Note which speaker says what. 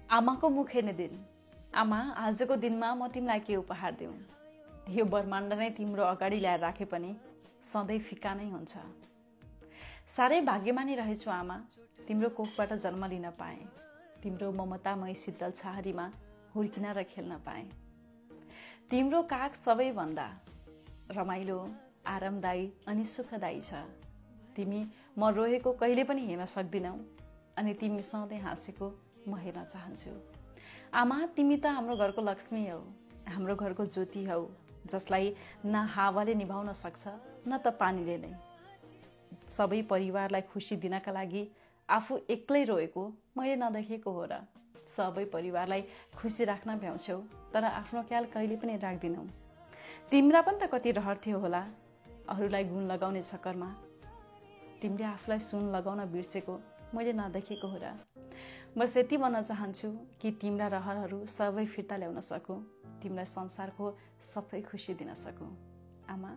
Speaker 1: आमाको मुख हेर्ने दिन। आमा, आजको दिनमा म तिमीलाई के उपहार दिउँ? यो ब्रह्माण्ड नै तिम्रो अगाडि ल्याएर राखे पनि सधैँ फिका नै हुन्छ। साह्रै भाग्यमानी रहेछु आमा, तिम्रो कोखबाट जन्म लिन पाएँ। तिम्रो ममतामय शीतल छाहारीमा हुर्किन र खेल्न पाएँ। तिम्रो काख सबैभन्दा रमाइलो, आरामदायी अनि सुखदायी छ। तिमी म रोएको कहिले पनि हेर्न सक्दिनौ अनि तिमी सधैँ हाँसेको म हेर्न चाहन्छु। आमा, तिमी त हाम्रो घरको लक्ष्मी हौ, हाम्रो घरको ज्योति हौ, जसलाई न हावाले निभाउन सक्छ न त पानीले नै। सबै परिवारलाई खुसी दिनका लागि आफू एक्लै रोएको मैले नदेखेको हो र। सबै परिवारलाई खुसी राख्न भ्याउँछौ तर आफ्नो ख्याल कहिले पनि राख्दिनौ। तिम्रा पनि त कति रहर थियो होला अरूलाई गुण लगाउने चक्करमा। तिमीले आफूलाई सुन लगाउन बिर्सेको मैले नदेखेको हो र। बस यति भन्न चाहन्छु कि तिम्रा रहरहरू सबै फिर्ता ल्याउन सकूँ, तिमीलाई संसारको सबै खुसी दिन सकूँ। आमा।